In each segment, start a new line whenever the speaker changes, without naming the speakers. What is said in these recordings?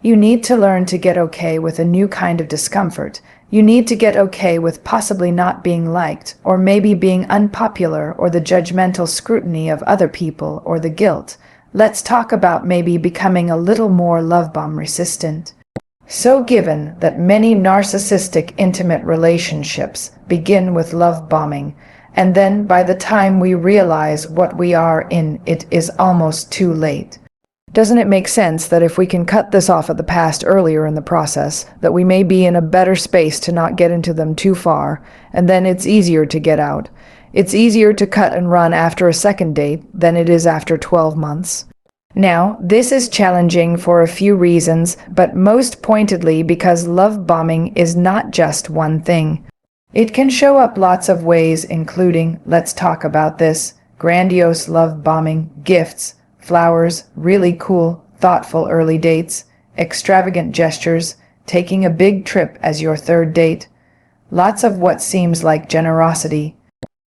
You need to learn to get okay with a new kind of discomfort. You need to get okay with possibly not being liked, or maybe being unpopular, or the judgmental scrutiny of other people, or the guilt. Let's talk about maybe becoming a little more love bomb resistant. So given that many narcissistic intimate relationships begin with love bombing, and then by the time we realize what we are in, it is almost too late. Doesn't it make sense that if we can cut this off at the past earlier in the process, that we may be in a better space to not get into them too far, and then it's easier to get out? It's easier to cut and run after a second date than it is after 12 months. Now, this is challenging for a few reasons, but most pointedly because love bombing is not just one thing. It can show up lots of ways, including, let's talk about this, grandiose love bombing, gifts, flowers, really cool, thoughtful early dates, extravagant gestures, taking a big trip as your third date, lots of what seems like generosity.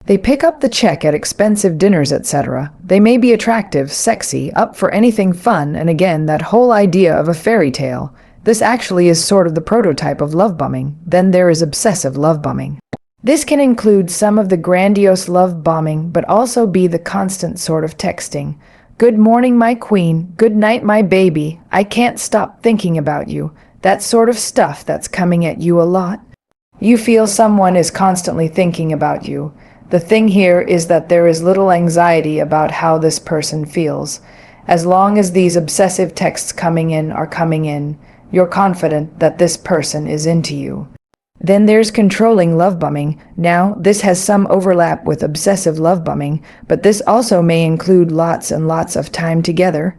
They pick up the check at expensive dinners, etc. They may be attractive, sexy, up for anything fun, and again, that whole idea of a fairy tale. This actually is sort of the prototype of love bombing. Then there is obsessive love bombing. This can include some of the grandiose love bombing, but also be the constant sort of texting. Good morning, my queen. Good night, my baby. I can't stop thinking about you. That sort of stuff that's coming at you a lot. You feel someone is constantly thinking about you. The thing here is that there is little anxiety about how this person feels. As long as these obsessive texts coming in are coming in, you're confident that this person is into you. Then there's controlling love bombing. Now, this has some overlap with obsessive love bombing, but this also may include lots and lots of time together.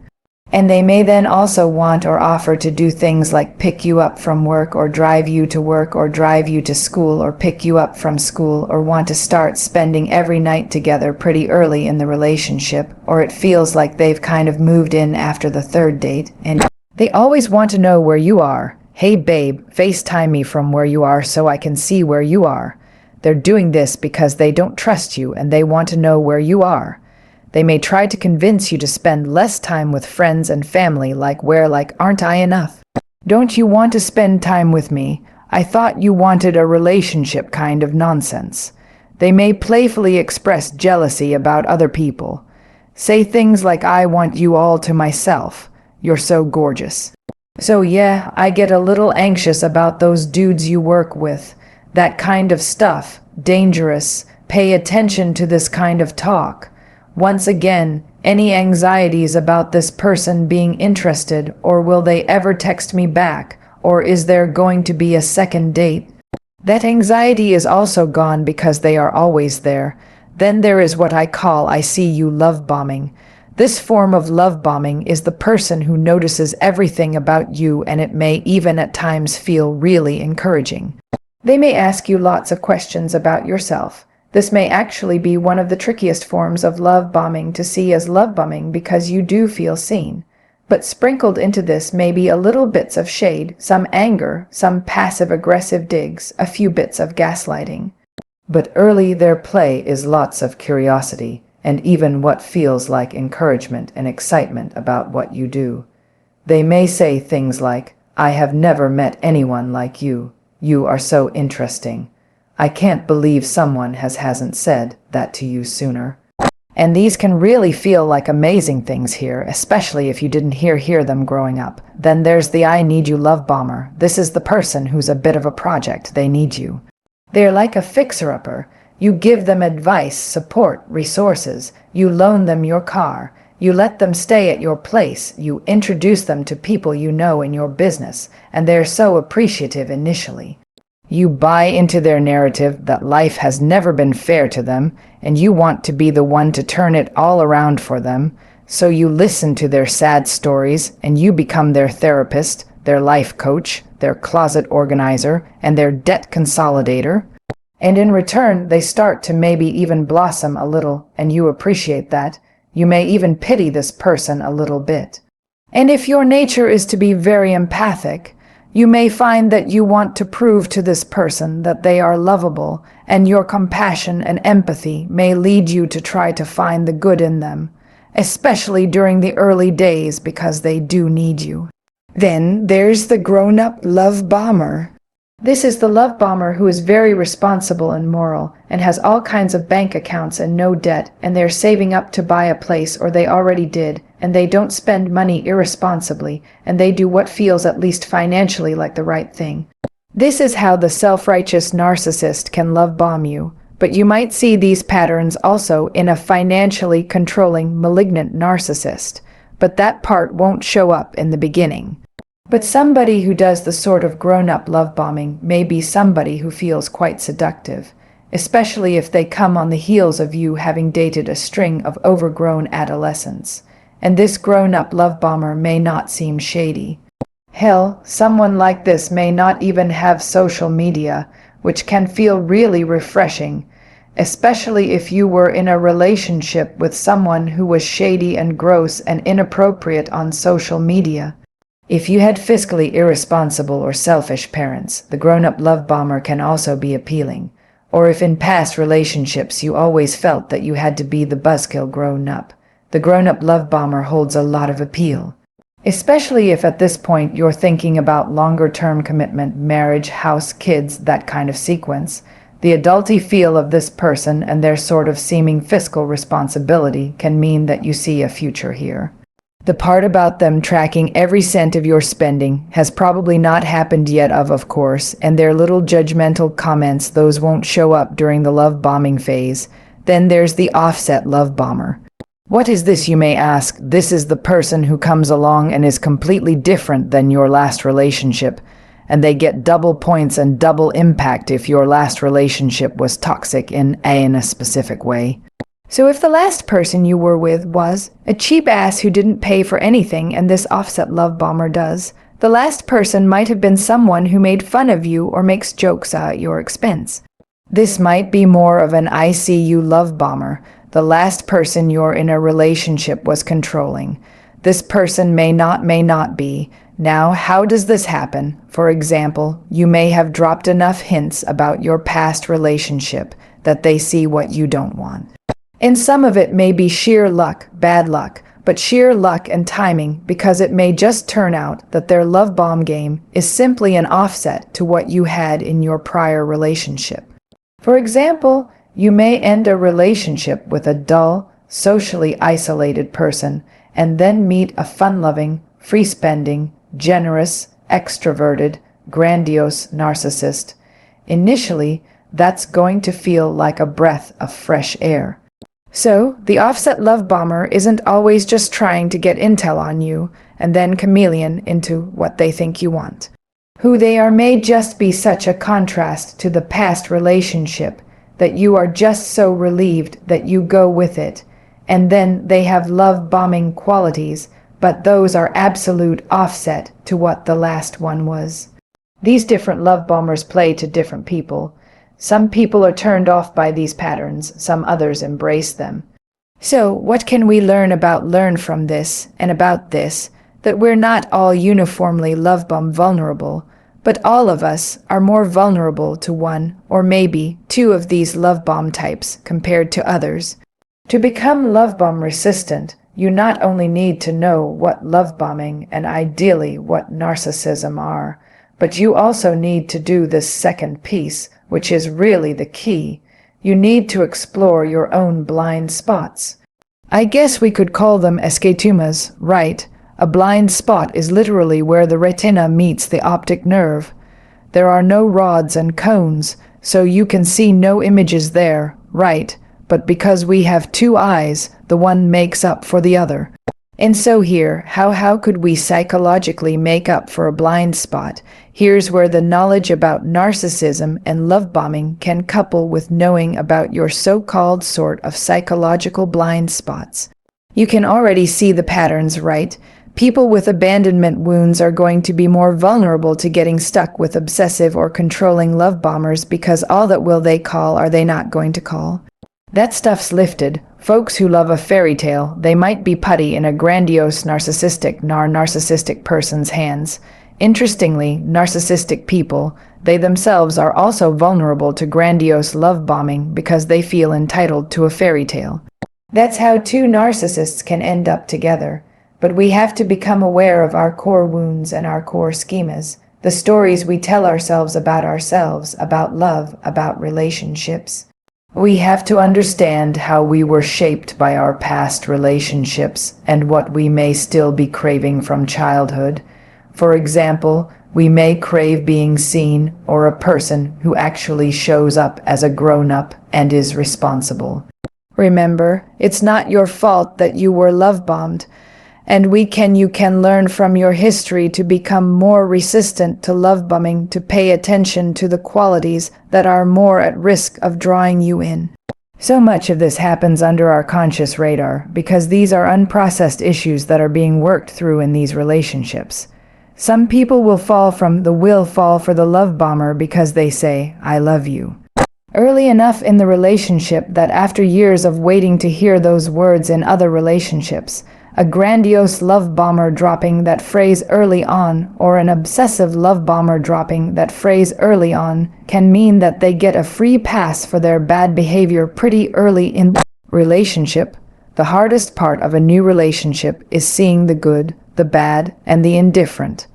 And they may then also want or offer to do things like pick you up from work, or drive you to work, or drive you to school, or pick you up from school, or want to start spending every night together pretty early in the relationship, or it feels like they've kind of moved in after the third date, and they always want to know where you are. Hey babe, FaceTime me from where you are so I can see where you are. They're doing this because they don't trust you and they want to know where you are. They may try to convince you to spend less time with friends and family, like aren't I enough? Don't you want to spend time with me? I thought you wanted a relationship kind of nonsense. They may playfully express jealousy about other people. Say things like, I want you all to myself. You're so gorgeous. So yeah, I get a little anxious about those dudes you work with. That kind of stuff. Dangerous. Pay attention to this kind of talk. Once again, any anxieties about this person being interested, or will they ever text me back, or is there going to be a second date? That anxiety is also gone because they are always there. Then there is what I call I see you love bombing. This form of love bombing is the person who notices everything about you, and it may even at times feel really encouraging. They may ask you lots of questions about yourself. This may actually be one of the trickiest forms of love bombing to see as love bombing because you do feel seen. But sprinkled into this may be a little bits of shade, some anger, some passive-aggressive digs, a few bits of gaslighting. But early their play is lots of curiosity, and even what feels like encouragement and excitement about what you do. They may say things like, I have never met anyone like you. You are so interesting. I can't believe someone hasn't said that to you sooner. And these can really feel like amazing things here, especially if you didn't hear them growing up. Then there's the I need you love bomber. This is the person who's a bit of a project. They need you. They're like a fixer-upper. You give them advice, support, resources. You loan them your car. You let them stay at your place. You introduce them to people you know in your business, and they're so appreciative initially. You buy into their narrative that life has never been fair to them, and you want to be the one to turn it all around for them. So you listen to their sad stories, and you become their therapist, their life coach, their closet organizer, and their debt consolidator. And in return, they start to maybe even blossom a little, and you appreciate that. You may even pity this person a little bit. And if your nature is to be very empathic, you may find that you want to prove to this person that they are lovable, and your compassion and empathy may lead you to try to find the good in them, especially during the early days because they do need you. Then there's the grown-up love bomber. This is the love bomber who is very responsible and moral, and has all kinds of bank accounts and no debt, and they're saving up to buy a place, or they already did, and they don't spend money irresponsibly, and they do what feels at least financially like the right thing. This is how the self-righteous narcissist can love bomb you, but you might see these patterns also in a financially controlling, malignant narcissist, but that part won't show up in the beginning. But somebody who does the sort of grown-up love bombing may be somebody who feels quite seductive, especially if they come on the heels of you having dated a string of overgrown adolescents. And this grown-up love bomber may not seem shady. Hell, someone like this may not even have social media, which can feel really refreshing, especially if you were in a relationship with someone who was shady and gross and inappropriate on social media. If you had fiscally irresponsible or selfish parents, the grown-up love bomber can also be appealing. Or if in past relationships you always felt that you had to be the buzzkill grown-up, the grown-up love bomber holds a lot of appeal. Especially if at this point you're thinking about longer-term commitment, marriage, house, kids, that kind of sequence. The adulty feel of this person and their sort of seeming fiscal responsibility can mean that you see a future here. The part about them tracking every cent of your spending has probably not happened yet of course, and their little judgmental comments, those won't show up during the love bombing phase. Then there's the offset love bomber. What is this, you may ask? This is the person who comes along and is completely different than your last relationship, and they get double points and double impact if your last relationship was toxic in a specific way. So if the last person you were with was a cheap ass who didn't pay for anything, and this offset love bomber does, the last person might have been someone who made fun of you or makes jokes at your expense. This might be more of an I see you love bomber. The last person you're in a relationship was controlling. This person may not be. Now, how does this happen? For example, you may have dropped enough hints about your past relationship that they see what you don't want. And some of it may be sheer luck, bad luck, but sheer luck and timing, because it may just turn out that their love bomb game is simply an offset to what you had in your prior relationship. For example, you may end a relationship with a dull, socially isolated person and then meet a fun-loving, free-spending, generous, extroverted, grandiose narcissist. Initially, that's going to feel like a breath of fresh air. So, the offset love bomber isn't always just trying to get intel on you and then chameleon into what they think you want. Who they are may just be such a contrast to the past relationship that you are just so relieved that you go with it, and then they have love-bombing qualities, but those are absolute offset to what the last one was. These different love bombers play to different people. Some people are turned off by these patterns, some others embrace them. So, what can we learn from this, and about this, that we're not all uniformly love bomb vulnerable, but all of us are more vulnerable to one, or maybe two of these love bomb types compared to others. To become love bomb resistant, you not only need to know what love bombing and ideally what narcissism are, but you also need to do this second piece, which is really the key. You need to explore your own blind spots. I guess we could call them escatomas, right? A blind spot is literally where the retina meets the optic nerve. There are no rods and cones, so you can see no images there, right? But because we have two eyes, the one makes up for the other. And so here, how could we psychologically make up for a blind spot? Here's where the knowledge about narcissism and love bombing can couple with knowing about your so-called sort of psychological blind spots. You can already see the patterns, right? People with abandonment wounds are going to be more vulnerable to getting stuck with obsessive or controlling love bombers because all that will they call are they not going to call? That stuff's lifted. Folks who love a fairy tale, they might be putty in a grandiose narcissistic person's hands. Interestingly, narcissistic people, they themselves are also vulnerable to grandiose love bombing because they feel entitled to a fairy tale. That's how two narcissists can end up together. But we have to become aware of our core wounds and our core schemas, the stories we tell ourselves, about love, about relationships. We have to understand how we were shaped by our past relationships and what we may still be craving from childhood. For example, we may crave being seen or a person who actually shows up as a grown-up and is responsible. Remember, it's not your fault that you were love-bombed, and you can learn from your history to become more resistant to love bombing, to pay attention to the qualities that are more at risk of drawing you in. So much of this happens under our conscious radar because these are unprocessed issues that are being worked through in these relationships. Some people will fall for the love bomber because they say, "I love you," early enough in the relationship that after years of waiting to hear those words in other relationships, a grandiose love bomber dropping that phrase early on, or an obsessive love bomber dropping that phrase early on, can mean that they get a free pass for their bad behavior pretty early in the relationship. The hardest part of a new relationship is seeing the good, the bad, and the indifferent.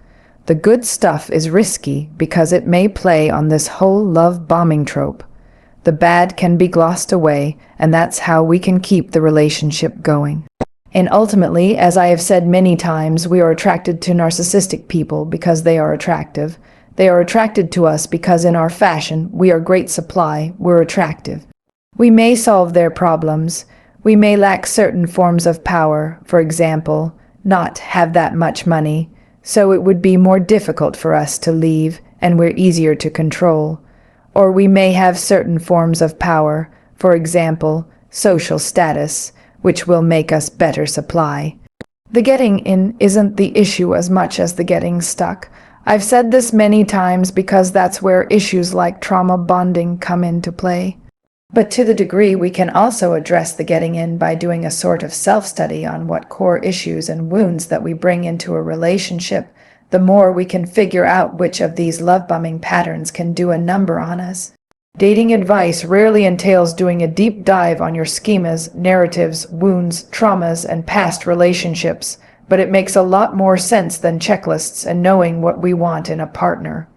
The good stuff is risky because it may play on this whole love bombing trope. The bad can be glossed away, and that's how we can keep the relationship going. And ultimately, as I have said many times, we are attracted to narcissistic people because they are attractive. They are attracted to us because in our fashion, we are great supply, we're attractive. We may solve their problems. We may lack certain forms of power, for example, not have that much money, so it would be more difficult for us to leave and we're easier to control. Or we may have certain forms of power, for example, social status, which will make us better supply. The getting in isn't the issue as much as the getting stuck. I've said this many times because that's where issues like trauma bonding come into play. But to the degree we can also address the getting in by doing a sort of self-study on what core issues and wounds that we bring into a relationship, the more we can figure out which of these love-bombing patterns can do a number on us. Dating advice rarely entails doing a deep dive on your schemas, narratives, wounds, traumas, and past relationships, but it makes a lot more sense than checklists and knowing what we want in a partner.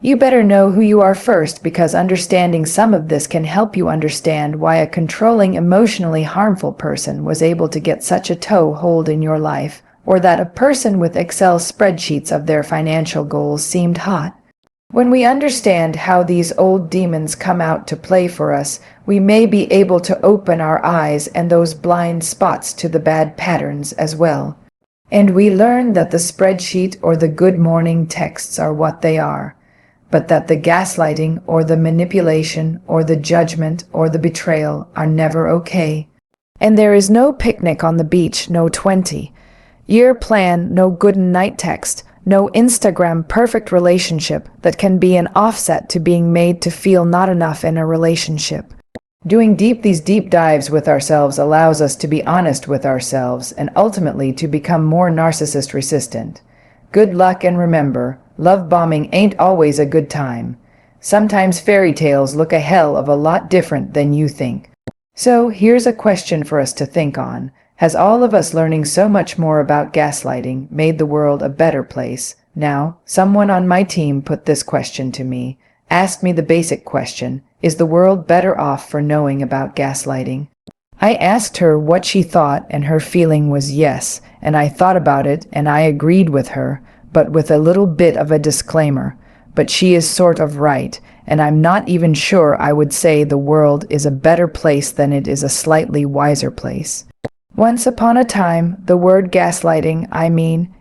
You better know who you are first, because understanding some of this can help you understand why a controlling, emotionally harmful person was able to get such a toehold in your life, or that a person with Excel spreadsheets of their financial goals seemed hot. When we understand how these old demons come out to play for us, we may be able to open our eyes and those blind spots to the bad patterns as well. And we learn that the spreadsheet or the good morning texts are what they are, but that the gaslighting or the manipulation or the judgment or the betrayal are never okay. And there is no picnic on the beach, no 20-year plan, no good night text, no Instagram perfect relationship that can be an offset to being made to feel not enough in a relationship. Doing these deep dives with ourselves allows us to be honest with ourselves and ultimately to become more narcissist resistant. Good luck, and remember, love bombing ain't always a good time. Sometimes fairy tales look a hell of a lot different than you think. So here's a question for us to think on. Has all of us learning so much more about gaslighting made the world a better place? Now, someone on my team put this question to me, asked me the basic question, is the world better off for knowing about gaslighting? I asked her what she thought, and her feeling was yes, and I thought about it and I agreed with her, but with a little bit of a disclaimer. But she is sort of right, and I'm not even sure I would say the world is a better place than it is a slightly wiser place. Once upon a time, the word gaslighting,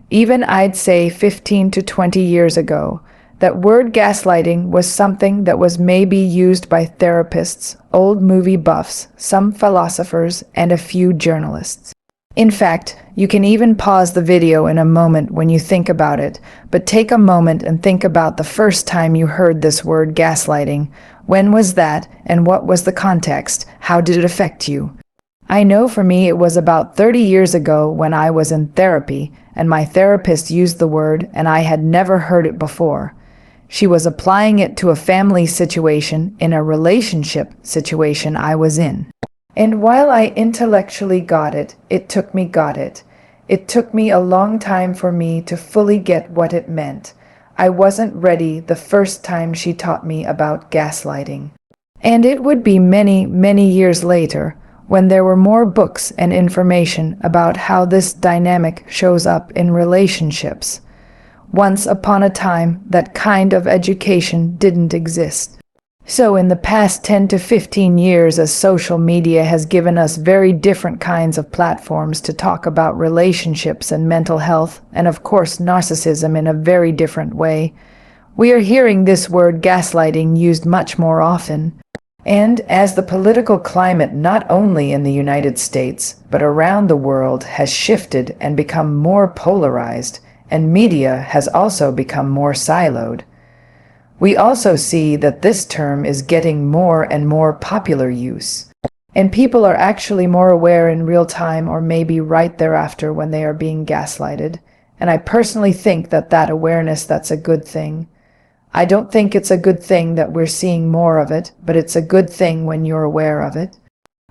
even I'd say 15 to 20 years ago, that word gaslighting was something that was maybe used by therapists, old movie buffs, some philosophers, and a few journalists. In fact, you can even pause the video in a moment when you think about it, but take a moment and think about the first time you heard this word gaslighting. When was that, and what was the context? How did it affect you? I know for me it was about 30 years ago when I was in therapy, and my therapist used the word, and I had never heard it before. She was applying it to a family situation, in a relationship situation I was in. And while I intellectually got it, it took me It took me a long time for me to fully get what it meant. I wasn't ready the first time she taught me about gaslighting. And it would be many, many years later, when there were more books and information about how this dynamic shows up in relationships. Once upon a time, that kind of education didn't exist. So in the past 10 to 15 years, as social media has given us very different kinds of platforms to talk about relationships and mental health, and of course narcissism in a very different way, we are hearing this word gaslighting used much more often. And as the political climate not only in the United States, but around the world has shifted and become more polarized, and media has also become more siloed, we also see that this term is getting more and more popular use. And people are actually more aware in real time, or maybe right thereafter, when they are being gaslighted. And I personally think that that awareness, that's a good thing. I don't think it's a good thing that we're seeing more of it, but it's a good thing when you're aware of it.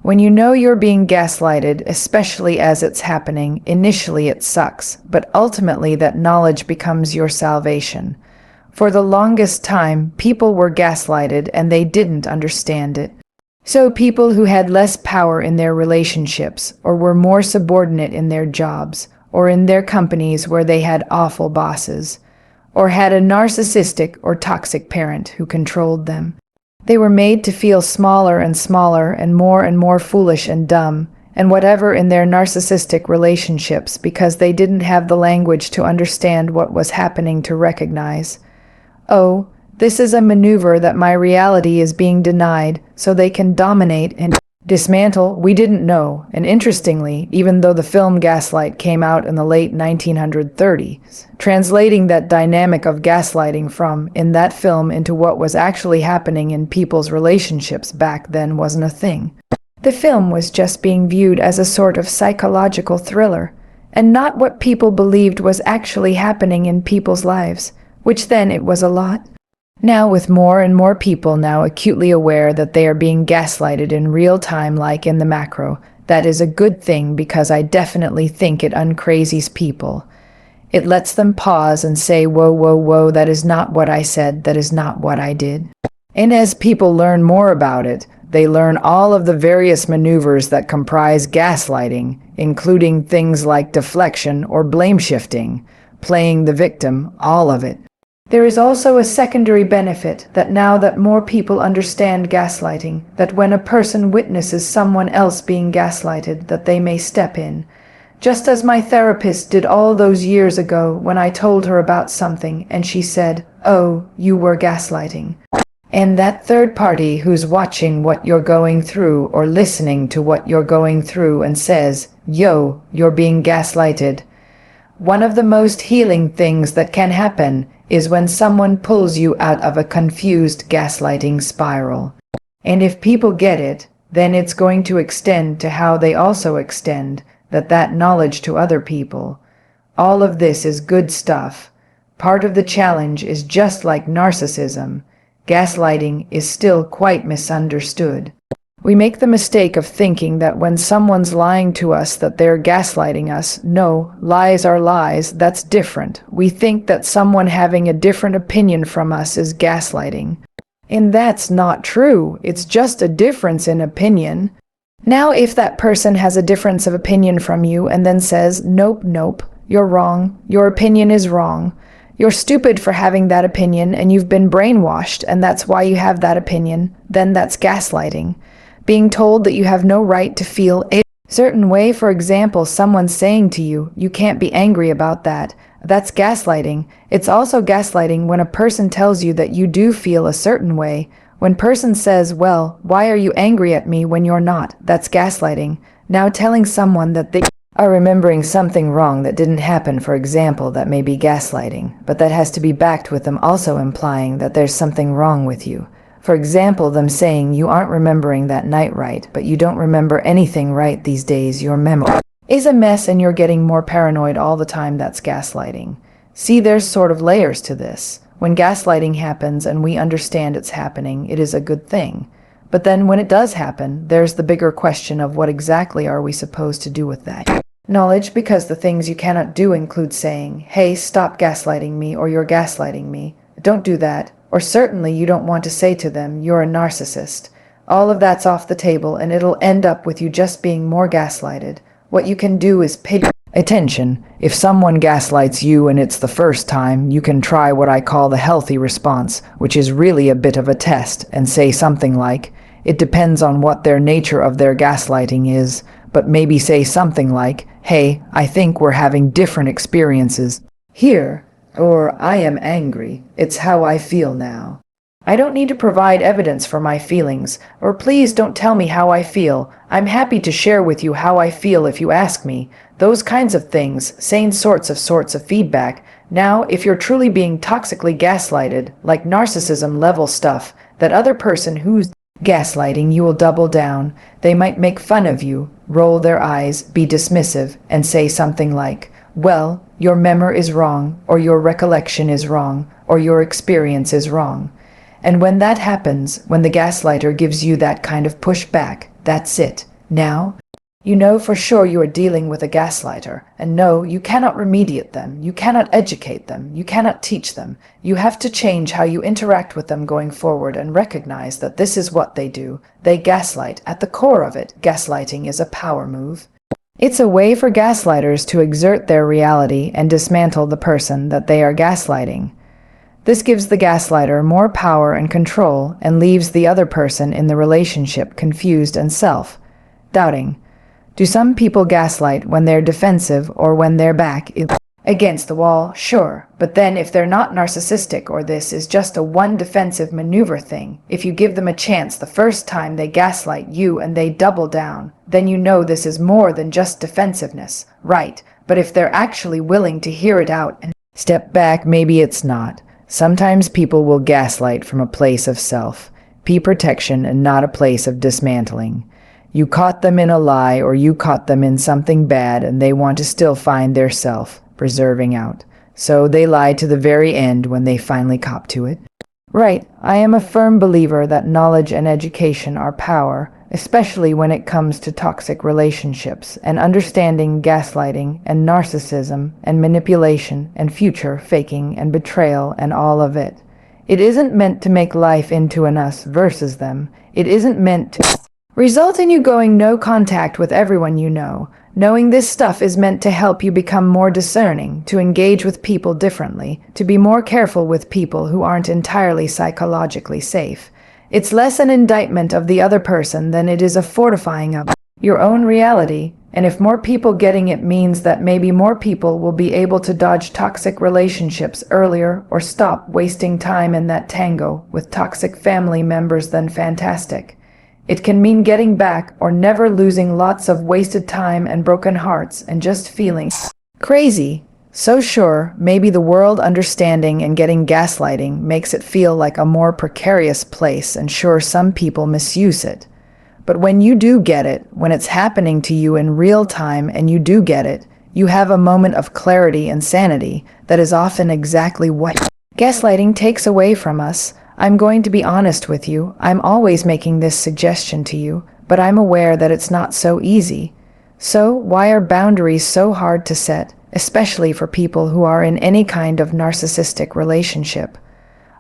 When you know you're being gaslighted, especially as it's happening, initially it sucks, but ultimately that knowledge becomes your salvation. For the longest time, people were gaslighted and they didn't understand it. So people who had less power in their relationships, or were more subordinate in their jobs, or in their companies where they had awful bosses, or had a narcissistic or toxic parent who controlled them. They were made to feel smaller and more foolish and dumb, and whatever in their narcissistic relationships because they didn't have the language to understand what was happening to recognize, oh, this is a maneuver that my reality is being denied so they can dominate and dismantle. We didn't know. And interestingly, even though the film Gaslight came out in the late 1930s, translating that dynamic of gaslighting from in that film into what was actually happening in people's relationships back then wasn't a thing. The film was just being viewed as a sort of psychological thriller, and not what people believed was actually happening in people's lives, which then it was a lot. Now, with more and more people now acutely aware that they are being gaslighted in real time, like in the macro, that is a good thing because I definitely think it uncrazies people. It lets them pause and say, whoa, whoa, whoa, that is not what I said, that is not what I did. And as people learn more about it, they learn all of the various maneuvers that comprise gaslighting, including things like deflection or blame shifting, playing the victim, all of it. There is also a secondary benefit that now that more people understand gaslighting, that when a person witnesses someone else being gaslighted, that they may step in. Just as my therapist did all those years ago when I told her about something and she said, "Oh, you were gaslighting." And that third party who's watching what you're going through or listening to what you're going through and says, "Yo, you're being gaslighted." One of the most healing things that can happen is when someone pulls you out of a confused gaslighting spiral. And if people get it, then it's going to extend to how they also extend that knowledge to other people. All of this is good stuff. Part of the challenge is just like narcissism. Gaslighting is still quite misunderstood. We make the mistake of thinking that when someone's lying to us that they're gaslighting us. No, lies are lies, that's different. We think that someone having a different opinion from us is gaslighting. And that's not true, it's just a difference in opinion. Now if that person has a difference of opinion from you and then says, "Nope, nope, you're wrong, your opinion is wrong. You're stupid for having that opinion and you've been brainwashed and that's why you have that opinion," then that's gaslighting. Being told that you have no right to feel a certain way, for example, someone saying to you, "You can't be angry about that," that's gaslighting. It's also gaslighting when a person tells you that you do feel a certain way. When person says, "Well, why are you angry at me when you're not?" That's gaslighting. Now telling someone that they are remembering something wrong that didn't happen, for example, that may be gaslighting, but that has to be backed with them also implying that there's something wrong with you. For example, them saying you aren't remembering that night right, but you don't remember anything right these days, your memory is a mess and you're getting more paranoid all the time. That's gaslighting. See, there's sort of layers to this. When gaslighting happens and we understand it's happening, it is a good thing. But then when it does happen, there's the bigger question of what exactly are we supposed to do with that? Knowledge, because the things you cannot do include saying, hey, stop gaslighting me, or you're gaslighting me. Don't do that. Or certainly you don't want to say to them, you're a narcissist. All of that's off the table, and it'll end up with you just being more gaslighted. What you can do is pay attention. If someone gaslights you and it's the first time, you can try what I call the healthy response, which is really a bit of a test, and say something like, it depends on what their nature of their gaslighting is, but maybe say something like, hey, I think we're having different experiences here, or I am angry. It's how I feel now. I don't need to provide evidence for my feelings, or please don't tell me how I feel. I'm happy to share with you how I feel if you ask me. Those kinds of things, sane sorts of feedback. Now, if you're truly being toxically gaslighted, like narcissism level stuff, that other person who's gaslighting you will double down. They might make fun of you, roll their eyes, be dismissive, and say something like, well, your memory is wrong, or your recollection is wrong, or your experience is wrong. And when that happens, when the gaslighter gives you that kind of pushback, that's it. Now, you know for sure you are dealing with a gaslighter, and no, you cannot remediate them, you cannot educate them, you cannot teach them. You have to change how you interact with them going forward and recognize that this is what they do. They gaslight. At the core of it, gaslighting is a power move. It's a way for gaslighters to exert their reality and dismantle the person that they are gaslighting. This gives the gaslighter more power and control and leaves the other person in the relationship confused and self-doubting. Do some people gaslight when they're defensive or when their back is against the wall? Sure. But then if they're not narcissistic or this is just a one defensive maneuver thing, if you give them a chance the first time they gaslight you and they double down, then you know this is more than just defensiveness, right? But if they're actually willing to hear it out and step back, maybe it's not. Sometimes people will gaslight from a place of self-protection and not a place of dismantling. You caught them in a lie or you caught them in something bad and they want to still find their self-preserving out. So they lie to the very end when they finally cop to it. Right, I am a firm believer that knowledge and education are power, especially when it comes to toxic relationships and understanding gaslighting and narcissism and manipulation and future faking and betrayal and all of it. It isn't meant to make life into an us versus them. It isn't meant to result in you going no contact with everyone you know. Knowing this stuff is meant to help you become more discerning, to engage with people differently, to be more careful with people who aren't entirely psychologically safe. It's less an indictment of the other person than it is a fortifying of your own reality. And if more people getting it means that maybe more people will be able to dodge toxic relationships earlier or stop wasting time in that tango with toxic family members, then fantastic. It can mean getting back or never losing lots of wasted time and broken hearts and just feeling crazy. So sure, maybe the world understanding and getting gaslighting makes it feel like a more precarious place, and sure, some people misuse it. But when you do get it, when it's happening to you in real time and you do get it, you have a moment of clarity and sanity that is often exactly what gaslighting takes away from us. I'm going to be honest with you. I'm always making this suggestion to you, but I'm aware that it's not so easy. So why are boundaries so hard to set, especially for people who are in any kind of narcissistic relationship?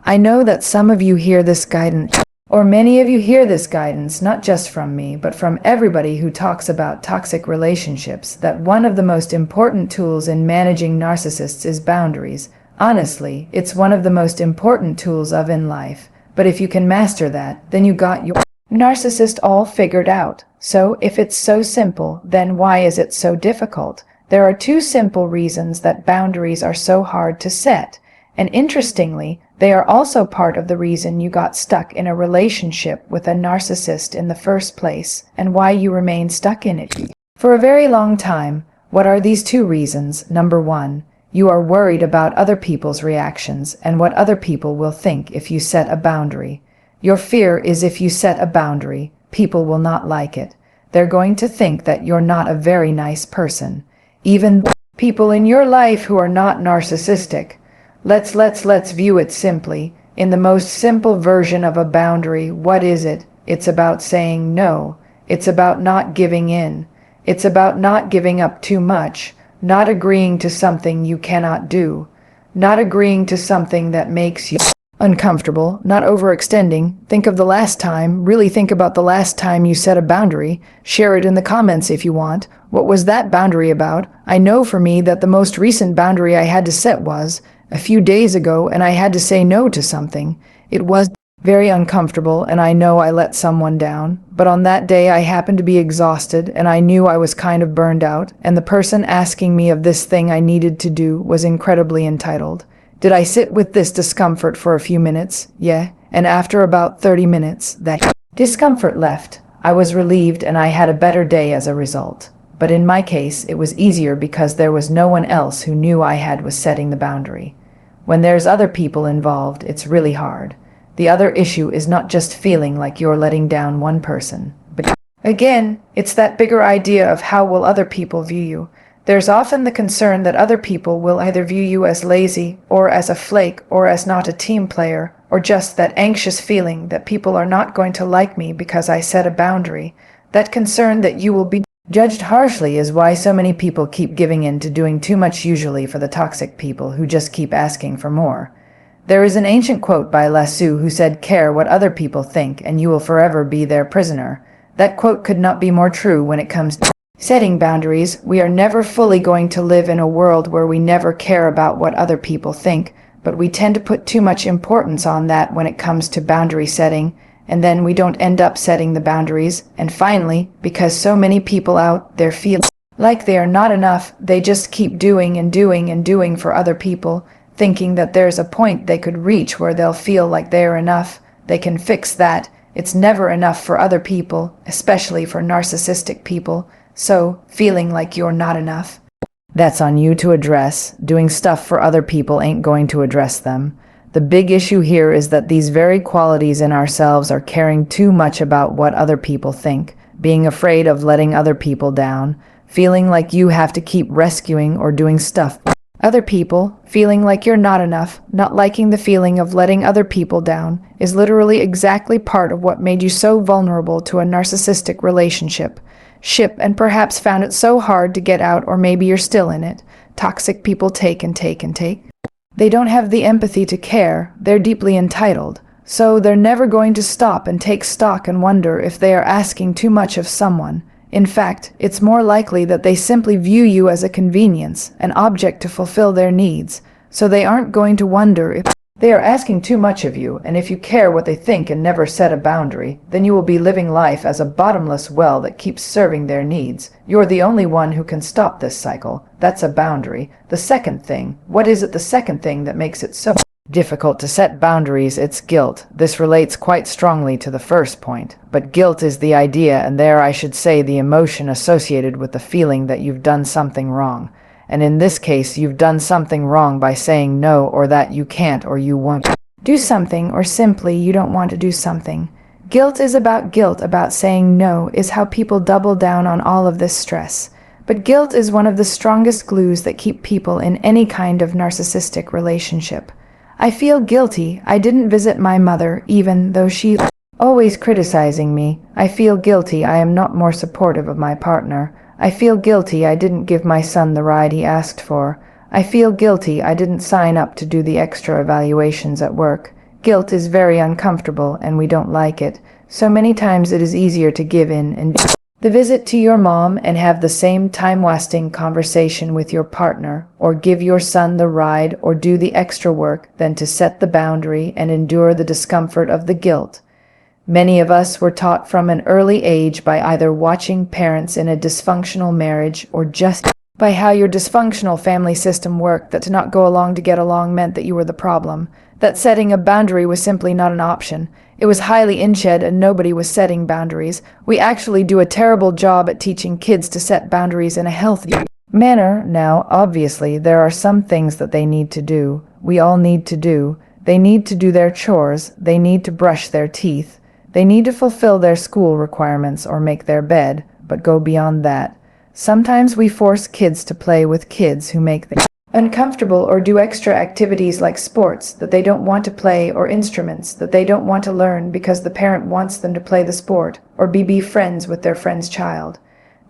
I know that some of you hear this guidance, or many of you hear this guidance, not just from me, but from everybody who talks about toxic relationships, that one of the most important tools in managing narcissists is boundaries. Honestly, it's one of the most important tools in life. But if you can master that, then you got your narcissist all figured out. So if it's so simple, then why is it so difficult? There are two simple reasons that boundaries are so hard to set. And interestingly, they are also part of the reason you got stuck in a relationship with a narcissist in the first place, and why you remain stuck in it for a very long time. What are these two reasons? Number one, you are worried about other people's reactions and what other people will think if you set a boundary. Your fear is if you set a boundary, people will not like it. They're going to think that you're not a very nice person. Even people in your life who are not narcissistic. Let's view it simply. In the most simple version of a boundary, what is it? It's about saying no. It's about not giving in. It's about not giving up too much, not agreeing to something you cannot do, not agreeing to something that makes you uncomfortable, not overextending. Think of the last time, really think about the last time you set a boundary. Share it in the comments if you want. What was that boundary about? I know for me that the most recent boundary I had to set was a few days ago, and I had to say no to something. It was very uncomfortable, and I know I let someone down. But on that day I happened to be exhausted, and I knew I was kind of burned out, and the person asking me of this thing I needed to do was incredibly entitled. Did I sit with this discomfort for a few minutes? Yeah, and after about 30 minutes, that discomfort left. I was relieved, and I had a better day as a result. But in my case, it was easier because there was no one else who knew I was setting the boundary. When there's other people involved, it's really hard. The other issue is not just feeling like you're letting down one person, but again, it's that bigger idea of how will other people view you. There's often the concern that other people will either view you as lazy, or as a flake, or as not a team player, or just that anxious feeling that people are not going to like me because I set a boundary. That concern that you will be judged harshly is why so many people keep giving in to doing too much, usually for the toxic people who just keep asking for more. There is an ancient quote by Lassu who said, "Care what other people think, and you will forever be their prisoner." That quote could not be more true when it comes to setting boundaries. We are never fully going to live in a world where we never care about what other people think, but we tend to put too much importance on that when it comes to boundary setting, and then we don't end up setting the boundaries. And finally, because so many people out there feel like they are not enough, they just keep doing and doing and doing for other people, thinking that there's a point they could reach where they'll feel like they're enough. They can fix that. It's never enough for other people, especially for narcissistic people. So, feeling like you're not enough, that's on you to address. Doing stuff for other people ain't going to address them. The big issue here is that these very qualities in ourselves are caring too much about what other people think, being afraid of letting other people down, feeling like you have to keep rescuing or doing stuff other people, feeling like you're not enough, not liking the feeling of letting other people down, is literally exactly part of what made you so vulnerable to a narcissistic relationship. And perhaps found it so hard to get out, or maybe you're still in it. Toxic people take and take and take. They don't have the empathy to care. They're deeply entitled. So they're never going to stop and take stock and wonder if they are asking too much of someone. In fact, it's more likely that they simply view you as a convenience, an object to fulfill their needs, so they aren't going to wonder if they are asking too much of you. And if you care what they think and never set a boundary, then you will be living life as a bottomless well that keeps serving their needs. You're the only one who can stop this cycle. That's a boundary. The second thing, what is it the second thing that makes it so difficult to set boundaries? It's guilt. This relates quite strongly to the first point, but guilt is the idea, and there I should say the emotion associated with the feeling that you've done something wrong. And in this case, you've done something wrong by saying no, or that you can't or you won't do something, or simply you don't want to do something. Guilt, about saying no, is how people double down on all of this stress. But guilt is one of the strongest glues that keep people in any kind of narcissistic relationship. I feel guilty I didn't visit my mother, even though she's always criticizing me. I feel guilty I am not more supportive of my partner. I feel guilty I didn't give my son the ride he asked for. I feel guilty I didn't sign up to do the extra evaluations at work. Guilt is very uncomfortable, and we don't like it. So many times it is easier to give in and the visit to your mom and have the same time-wasting conversation with your partner, or give your son the ride, or do the extra work, than to set the boundary and endure the discomfort of the guilt. Many of us were taught from an early age by either watching parents in a dysfunctional marriage, or just by how your dysfunctional family system worked, that to not go along to get along meant that you were the problem, that setting a boundary was simply not an option. It was highly in-shed, and nobody was setting boundaries. We actually do a terrible job at teaching kids to set boundaries in a healthy manner. Now, obviously, there are some things that they need to do. We all need to do. They need to do their chores. They need to brush their teeth. They need to fulfill their school requirements or make their bed, but go beyond that. Sometimes we force kids to play with kids who make them uncomfortable, or do extra activities like sports that they don't want to play, or instruments that they don't want to learn because the parent wants them to play the sport, or be friends with their friend's child.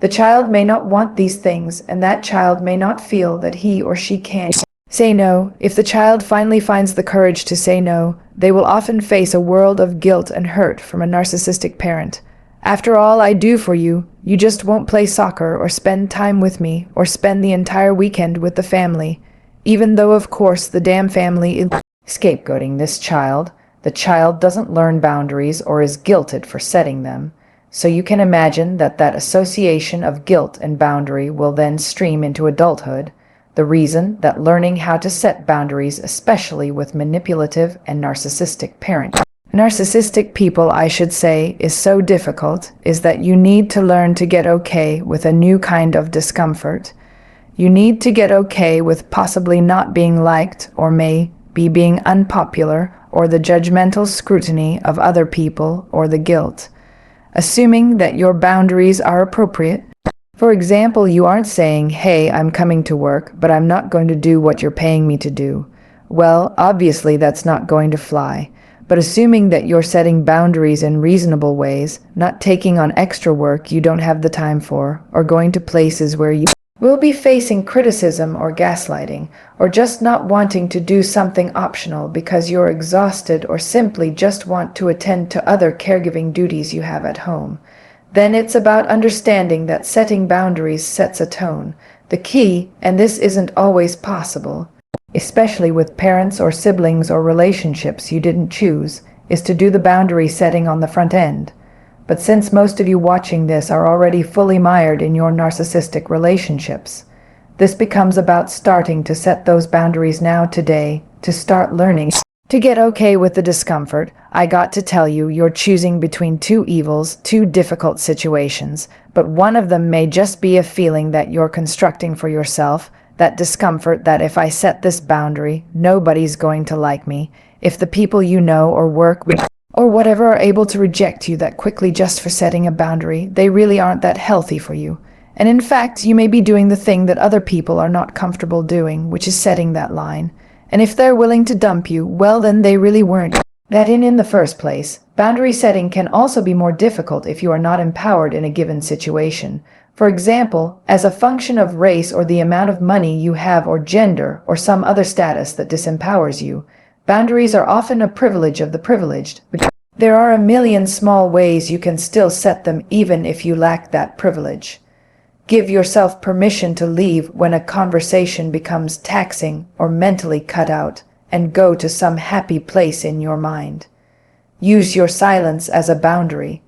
The child may not want these things, and that child may not feel that he or she can say no. If the child finally finds the courage to say no, they will often face a world of guilt and hurt from a narcissistic parent. After all I do for you, you just won't play soccer or spend time with me or spend the entire weekend with the family, even though of course the damn family is scapegoating this child. The child doesn't learn boundaries or is guilted for setting them. So you can imagine that that association of guilt and boundary will then stream into adulthood. The reason that learning how to set boundaries, especially with manipulative and narcissistic parents, narcissistic people, I should say, is so difficult is that you need to learn to get okay with a new kind of discomfort. You need to get okay with possibly not being liked or maybe being unpopular or the judgmental scrutiny of other people or the guilt. Assuming that your boundaries are appropriate. For example, you aren't saying, hey, I'm coming to work, but I'm not going to do what you're paying me to do. Well, obviously that's not going to fly. But assuming that you're setting boundaries in reasonable ways, not taking on extra work you don't have the time for, or going to places where you will be facing criticism or gaslighting, or just not wanting to do something optional because you're exhausted or simply just want to attend to other caregiving duties you have at home, then it's about understanding that setting boundaries sets a tone. The key, and this isn't always possible, especially with parents or siblings or relationships you didn't choose, is to do the boundary setting on the front end. But since most of you watching this are already fully mired in your narcissistic relationships, this becomes about starting to set those boundaries now today, to start learning to get okay with the discomfort. I got to tell you, you're choosing between two evils, two difficult situations, but one of them may just be a feeling that you're constructing for yourself, that discomfort that if I set this boundary, nobody's going to like me. If the people you know or work with or whatever are able to reject you that quickly just for setting a boundary, they really aren't that healthy for you. And in fact, you may be doing the thing that other people are not comfortable doing, which is setting that line. And if they're willing to dump you, well then they really weren't that in the first place. Boundary setting can also be more difficult if you are not empowered in a given situation. For example, as a function of race or the amount of money you have or gender or some other status that disempowers you. Boundaries are often a privilege of the privileged, but there are a million small ways you can still set them even if you lack that privilege. Give yourself permission to leave when a conversation becomes taxing or mentally cut out, and go to some happy place in your mind. Use your silence as a boundary.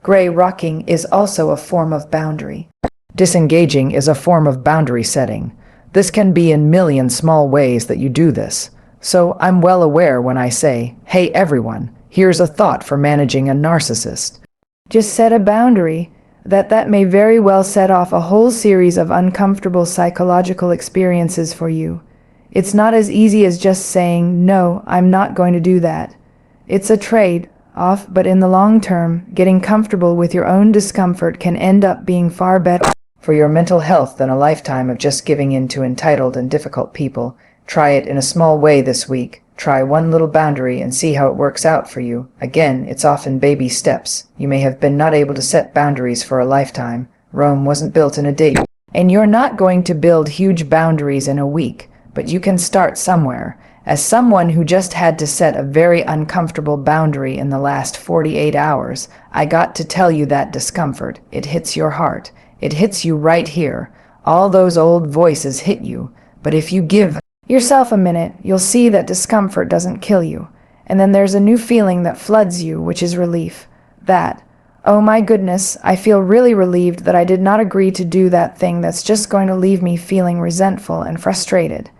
Gray rocking is also a form of boundary. Disengaging is a form of boundary setting. This can be in million small ways that you do this. So I'm well aware when I say, hey everyone, here's a thought for managing a narcissist. Just set a boundary. That may very well set off a whole series of uncomfortable psychological experiences for you. It's not as easy as just saying, no, I'm not going to do that. It's a trade-off, but in the long term, getting comfortable with your own discomfort can end up being far better for your mental health than a lifetime of just giving in to entitled and difficult people. Try it in a small way this week. Try one little boundary and see how it works out for you. Again, it's often baby steps. You may have been not able to set boundaries for a lifetime. Rome wasn't built in a day. And you're not going to build huge boundaries in a week, but you can start somewhere. As someone who just had to set a very uncomfortable boundary in the last 48 hours, I got to tell you that discomfort. It hits your heart. It hits you right here. All those old voices hit you. But if you give yourself a minute, you'll see that discomfort doesn't kill you. And then there's a new feeling that floods you, which is relief. That, oh my goodness, I feel really relieved that I did not agree to do that thing that's just going to leave me feeling resentful and frustrated.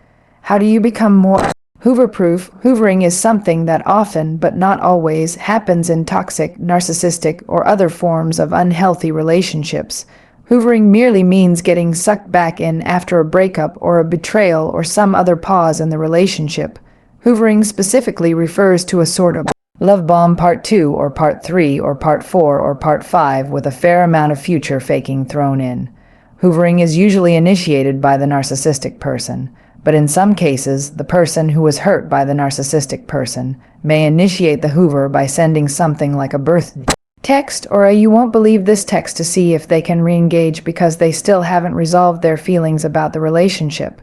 How do you become more Hoover-proof? Hoovering is something that often, but not always, happens in toxic, narcissistic, or other forms of unhealthy relationships. Hoovering merely means getting sucked back in after a breakup or a betrayal or some other pause in the relationship. Hoovering specifically refers to a sort of love bomb part 2 or part 3 or part 4 or part 5 with a fair amount of future faking thrown in. Hoovering is usually initiated by the narcissistic person, but in some cases, the person who was hurt by the narcissistic person may initiate the hoover by sending something like a birthday text or a you won't believe this text to see if they can re-engage because they still haven't resolved their feelings about the relationship.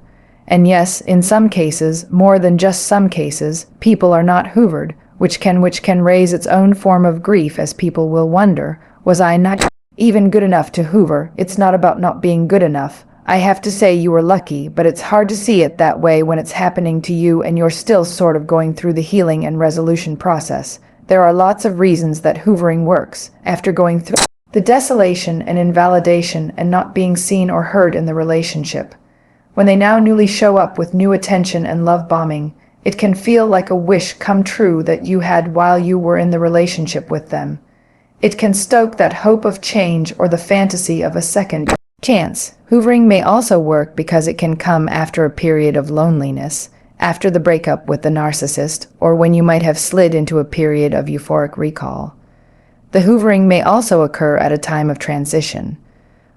And yes, in some cases, more than just some cases, people are not hoovered, which can raise its own form of grief as people will wonder, was I not even good enough to hoover? It's not about not being good enough. I have to say you were lucky, but it's hard to see it that way when it's happening to you and you're still sort of going through the healing and resolution process. There are lots of reasons that hoovering works. After going through the desolation and invalidation and not being seen or heard in the relationship, when they now newly show up with new attention and love bombing, it can feel like a wish come true that you had while you were in the relationship with them. It can stoke that hope of change or the fantasy of a second chance. Hoovering may also work because it can come after a period of loneliness, after the breakup with the narcissist, or when you might have slid into a period of euphoric recall. The hoovering may also occur at a time of transition.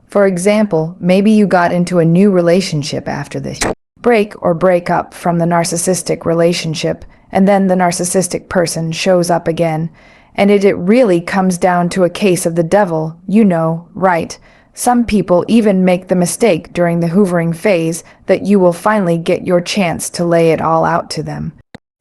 For example, maybe you got into a new relationship after the break or breakup from the narcissistic relationship, and then the narcissistic person shows up again, and it really comes down to a case of the devil, you know, right? Some people even make the mistake during the hoovering phase that you will finally get your chance to lay it all out to them.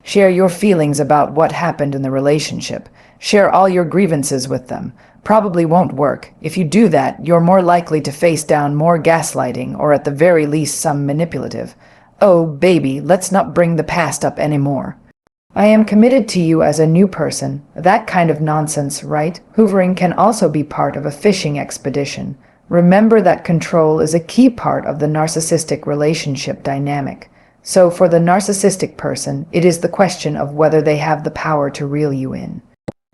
Share your feelings about what happened in the relationship. Share all your grievances with them. Probably won't work. If you do that, you're more likely to face down more gaslighting or at the very least some manipulative. Oh, baby, let's not bring the past up anymore. I am committed to you as a new person. That kind of nonsense, right? Hoovering can also be part of a fishing expedition. Remember that control is a key part of the narcissistic relationship dynamic. So for the narcissistic person, it is the question of whether they have the power to reel you in.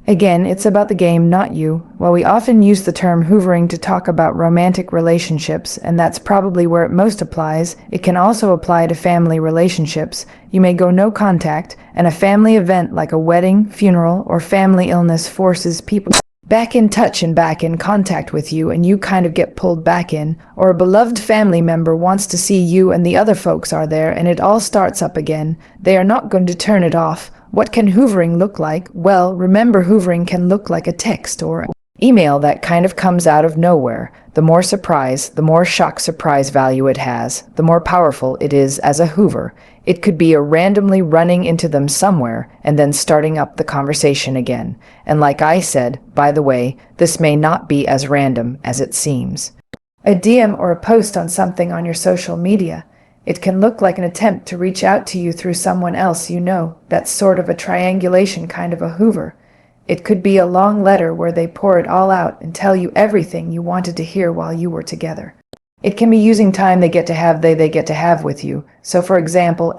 Again, it's about the game, not you. While we often use the term hoovering to talk about romantic relationships, and that's probably where it most applies, it can also apply to family relationships. You may go no contact, and a family event like a wedding, funeral, or family illness forces people back in touch and back in contact with you, and you kind of get pulled back in, or a beloved family member wants to see you and the other folks are there, and it all starts up again. They are not going to turn it off. What can hoovering look like? Well, remember, hoovering can look like a text or email that kind of comes out of nowhere. The more surprise, the more shock surprise value it has, the more powerful it is as a hoover. It could be a randomly running into them somewhere and then starting up the conversation again. And like I said, by the way, this may not be as random as it seems. A DM or a post on something on your social media. It can look like an attempt to reach out to you through someone else you know. That's sort of a triangulation kind of a hoover. It could be a long letter where they pour it all out and tell you everything you wanted to hear while you were together. It can be using time they get to have with you. So for example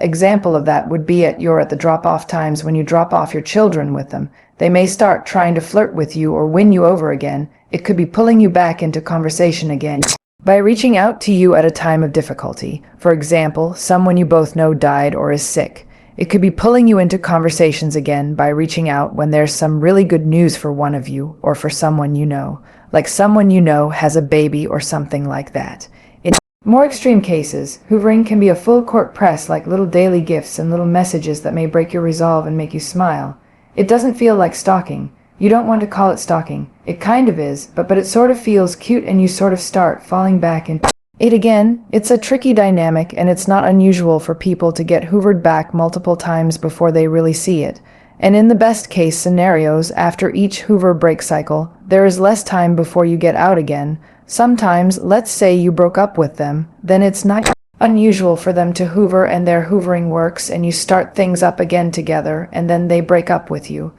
of that would be at the drop-off times when you drop off your children with them. They may start trying to flirt with you or win you over again. It could be pulling you back into conversation again by reaching out to you at a time of difficulty. For example, someone you both know died or is sick. It could be pulling you into conversations again by reaching out when there's some really good news for one of you or for someone you know, like someone you know has a baby or something like that. In more extreme cases, hoovering can be a full court press, like little daily gifts and little messages that may break your resolve and make you smile. It doesn't feel like stalking. You don't want to call it stalking. It kind of is, but it sort of feels cute and you sort of start falling back into it again. It's a tricky dynamic, and it's not unusual for people to get hoovered back multiple times before they really see it. And in the best case scenarios, after each hoover break cycle, there is less time before you get out again. Sometimes, let's say you broke up with them, then it's not unusual for them to hoover and their hoovering works and you start things up again together, and then they break up with you.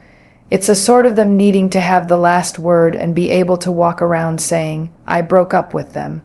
It's a sort of them needing to have the last word and be able to walk around saying, I broke up with them.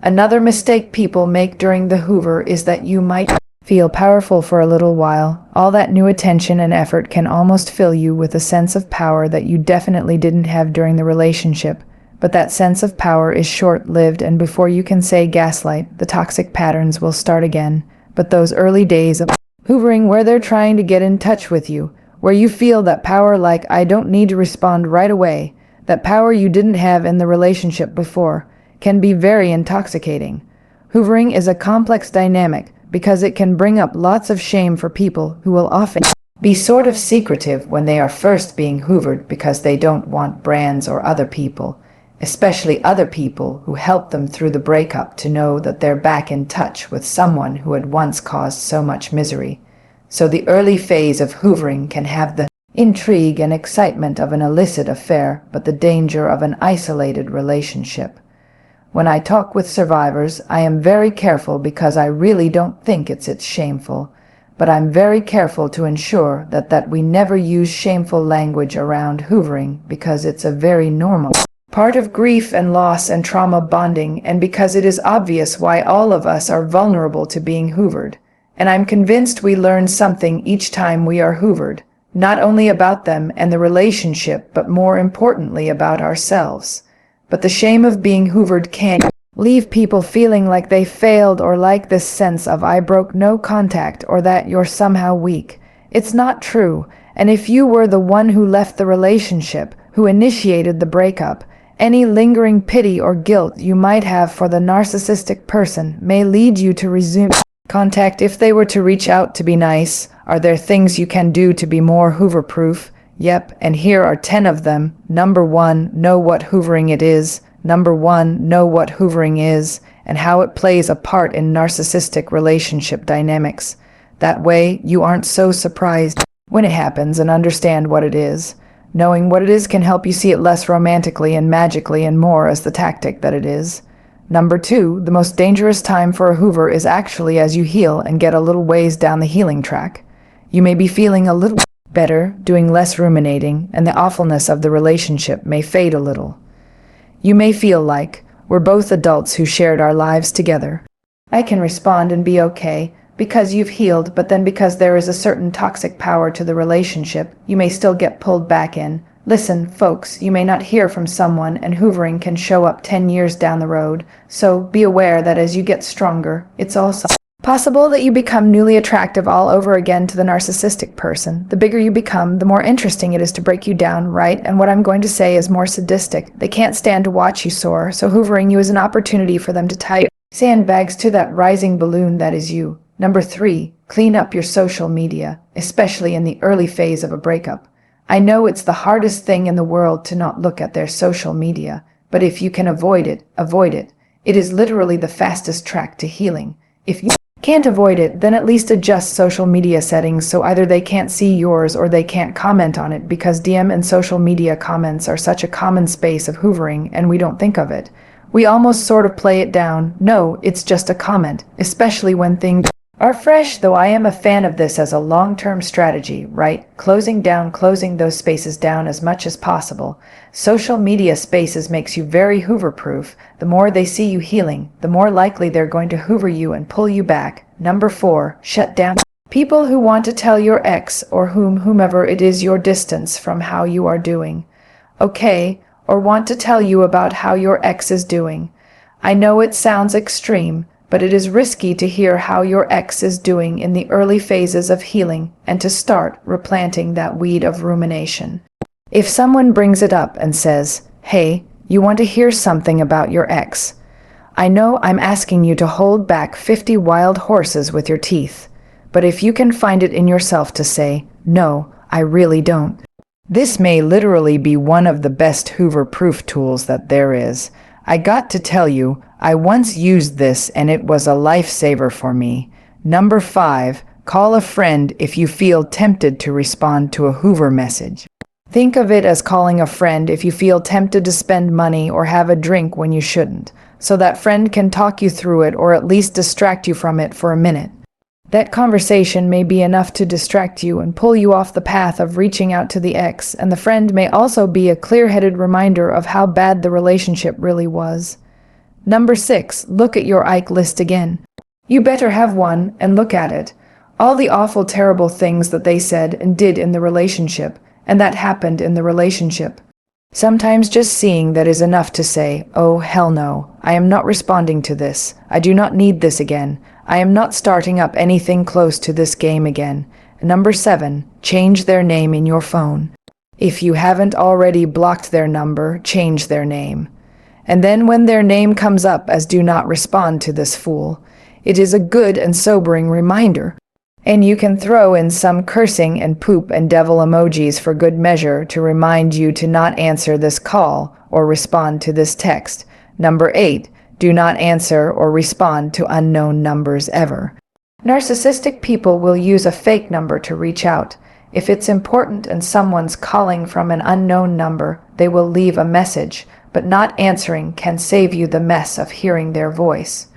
Another mistake people make during the hoover is that you might feel powerful for a little while. All that new attention and effort can almost fill you with a sense of power that you definitely didn't have during the relationship. But that sense of power is short-lived, and before you can say gaslight, the toxic patterns will start again. But those early days of hoovering where they're trying to get in touch with you, where you feel that power, like I don't need to respond right away, that power you didn't have in the relationship before, can be very intoxicating. Hoovering is a complex dynamic because it can bring up lots of shame for people who will often be sort of secretive when they are first being hoovered because they don't want brands or other people, especially other people who helped them through the breakup, to know that they're back in touch with someone who had once caused so much misery. So the early phase of hoovering can have the intrigue and excitement of an illicit affair, but the danger of an isolated relationship. When I talk with survivors, I am very careful because I really don't think it's shameful, but I'm very careful to ensure that we never use shameful language around hoovering, because it's a very normal part of grief and loss and trauma bonding, and because it is obvious why all of us are vulnerable to being hoovered. And I'm convinced we learn something each time we are hoovered, not only about them and the relationship, but more importantly about ourselves. But the shame of being hoovered can leave people feeling like they failed, or like this sense of I broke no contact, or that you're somehow weak. It's not true, and if you were the one who left the relationship, who initiated the breakup, any lingering pity or guilt you might have for the narcissistic person may lead you to resume contact. If they were to reach out to be nice, are there things you can do to be more hoover-proof? Yep, and here are 10 of them. Number 1, know what hoovering it is. Number 1, know what hoovering is and how it plays a part in narcissistic relationship dynamics. That way, you aren't so surprised when it happens and understand what it is. Knowing what it is can help you see it less romantically and magically and more as the tactic that it is. Number 2, the most dangerous time for a hoover is actually as you heal and get a little ways down the healing track. You may be feeling a little better, doing less ruminating, and the awfulness of the relationship may fade a little. You may feel like, we're both adults who shared our lives together. I can respond and be okay, because you've healed, but then because there is a certain toxic power to the relationship, you may still get pulled back in. Listen, folks, you may not hear from someone, and hoovering can show up 10 years down the road, so be aware that as you get stronger, it's also possible that you become newly attractive all over again to the narcissistic person. The bigger you become, the more interesting it is to break you down, right? And what I'm going to say is more sadistic. They can't stand to watch you soar, so hoovering you is an opportunity for them to tie sandbags to that rising balloon that is you. Number 3, clean up your social media, especially in the early phase of a breakup. I know it's the hardest thing in the world to not look at their social media, but if you can avoid it, avoid it. It is literally the fastest track to healing. If you can't avoid it, then at least adjust social media settings so either they can't see yours or they can't comment on it, because DM and social media comments are such a common space of hoovering and we don't think of it. We almost sort of play it down. No, it's just a comment, especially when things are fresh, though I am a fan of this as a long-term strategy, right? Closing those spaces down as much as possible. Social media spaces makes you very hoover-proof. The more they see you healing, the more likely they're going to hoover you and pull you back. Number 4, shut down people who want to tell your ex or whomever it is your distance from how you are doing. Okay, or want to tell you about how your ex is doing. I know it sounds extreme, but it is risky to hear how your ex is doing in the early phases of healing and to start replanting that weed of rumination. If someone brings it up and says, hey, you want to hear something about your ex? I know I'm asking you to hold back 50 wild horses with your teeth, but if you can find it in yourself to say, no, I really don't. This may literally be one of the best hoover-proof tools that there is. I got to tell you, I once used this and it was a lifesaver for me. Number 5, call a friend if you feel tempted to respond to a hoover message. Think of it as calling a friend if you feel tempted to spend money or have a drink when you shouldn't, so that friend can talk you through it or at least distract you from it for a minute. That conversation may be enough to distract you and pull you off the path of reaching out to the ex, and the friend may also be a clear-headed reminder of how bad the relationship really was. Number 6, look at your Ike list again. You better have one and look at it. All the awful, terrible things that they said and did in the relationship, and that happened in the relationship. Sometimes just seeing that is enough to say, oh, hell no, I am not responding to this. I do not need this again. I am not starting up anything close to this game again. Number 7, change their name in your phone. If you haven't already blocked their number, change their name. And then when their name comes up as do not respond to this fool, it is a good and sobering reminder And you can throw in some cursing and poop and devil emojis for good measure to remind you to not answer this call or respond to this text. Number 8, do not answer or respond to unknown numbers ever. Narcissistic people will use a fake number to reach out. If it's important and someone's calling from an unknown number, they will leave a message, but not answering can save you the mess of hearing their voice.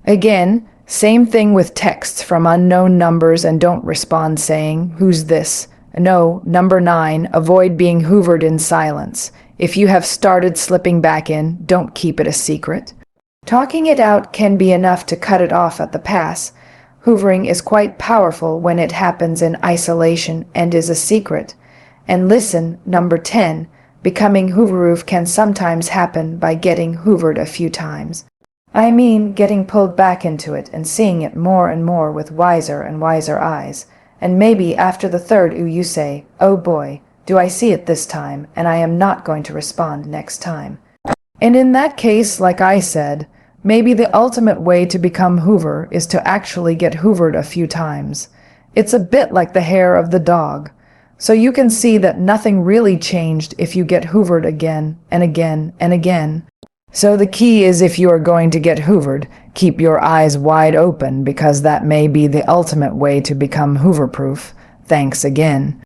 Again, same thing with texts from unknown numbers, and don't respond saying, "Who's this?" No. Number 9, avoid being hoovered in silence. If you have started slipping back in, don't keep it a secret. Talking it out can be enough to cut it off at the pass. Hoovering is quite powerful when it happens in isolation and is a secret. And listen, number 10, becoming hooveroof can sometimes happen by getting hoovered a few times. I mean, getting pulled back into it and seeing it more and more with wiser and wiser eyes. And maybe after the third ooh you say, "Oh boy, do I see it this time, and I am not going to respond next time." And in that case, like I said, maybe the ultimate way to become Hoover is to actually get hoovered a few times. It's a bit like the hair of the dog. So you can see that nothing really changed if you get hoovered again and again and again. So the key is, if you are going to get hoovered, keep your eyes wide open, because that may be the ultimate way to become hooverproof. Thanks again.